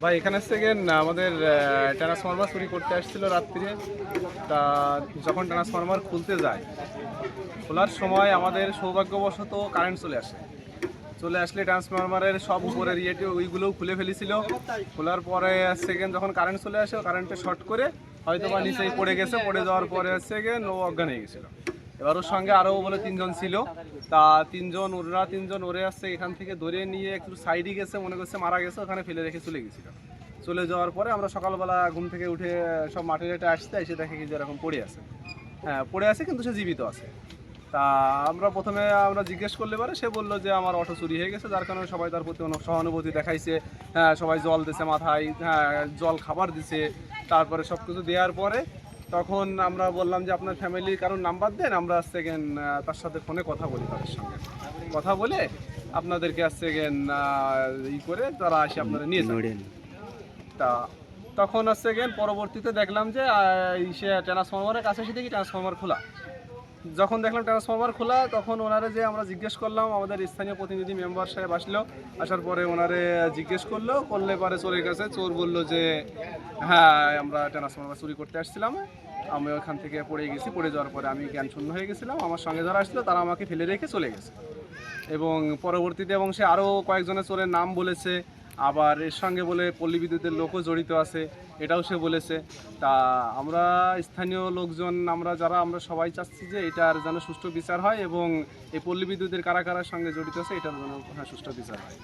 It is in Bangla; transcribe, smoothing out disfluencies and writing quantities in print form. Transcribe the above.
ভাই এখানে থেকে আমাদের ট্রান্সফরমার চুরি করতে আসছিল রাত্রিরে। তা যখন ট্রান্সফরমার খুলতে যায়, খোলার সময় আমাদের সৌভাগ্যবশত কারেন্ট চলে আসলে ট্রান্সফরমারের সব উপরের ইয়েটি ওইগুলোও খুলে ফেলেছিল। খোলার পরে সেকেন্ড যখন কারেন্ট চলে আসে, কারেন্টে শর্ট করে হয়তো বা নিচেই পড়ে গেছে। পড়ে যাওয়ার পরে সেকেন্ড ও অজ্ঞান হয়ে গেছিলো। এবার ওর সঙ্গে আরও বলে তিনজন ছিল। তা তিনজন ওরে আসছে এখান থেকে ধরে নিয়ে একটু সাইডে গেছে, মনে করছে মারা গেছে, ওখানে ফেলে রেখে চলে গেছিলো। চলে যাওয়ার পরে আমরা সকালবেলা ঘুম থেকে উঠে সব মাঠে ঘাটে আসতে এসে দেখে কি যে এরকম পড়ে আছে। হ্যাঁ, পড়ে আছে কিন্তু সে জীবিত আছে। তা আমরা জিজ্ঞেস করলে পারে সে বললো যে আমার অটো চুরি হয়ে গেছে, যার কারণে সবাই তার প্রতি অনেক সহানুভূতি দেখাইছে। হ্যাঁ, সবাই জল দিছে মাথায়, হ্যাঁ জল খাবার দিছে। তারপরে সব কিছু দেওয়ার পরে তখন আমরা বললাম যে আপনার ফ্যামিলির কারোর নাম্বার দেন, আমরা সেকেন্ড তার সাথে ফোনে কথা বলি, তাদের সঙ্গে কথা বলে আপনাদেরকে সেকেন্ড ই করে তারা এসে আপনারা নিয়ে যাবেন। তা তখন পরবর্তীতে দেখলাম যে সে ট্রান্সফরমারের কাছে এসে দেখি ট্রান্সফরমার খোলা। যখন দেখলাম ট্রান্সফরমার খোলা, তখন ওনারে যে আমরা জিজ্ঞেস করলাম, আমাদের স্থানীয় প্রতিনিধি মেম্বার সাহেব আসলো। আসার পরে ওনারে জিজ্ঞেস করলে পরে চোরের কাছে চোর বললো যে হ্যাঁ আমরা ট্রান্সফরমার চুরি করতে আসছিলাম, আমি ওখান থেকে পড়ে গেছি। পড়ে যাওয়ার পরে আমি জ্ঞান শূন্য হয়ে গেছিলাম, আমার সঙ্গে যারা আসছিলো তারা আমাকে ফেলে রেখে চলে গেছে। এবং পরবর্তীতে সে আরও কয়েকজনের চোরের নাম বলেছে। আবার এর সঙ্গে বলে পল্লী বিদ্যুতের লোকও জড়িত আছে, এটাও সে বলেছে। তা আমরা স্থানীয় লোকজন আমরা সবাই চাচ্ছি যে এটার যেন সুষ্ঠু বিচার হয়, এবং এই পল্লী বিদ্যুতের কারা কারার সঙ্গে জড়িত আছে এটার যেন সুষ্ঠু বিচার হয়।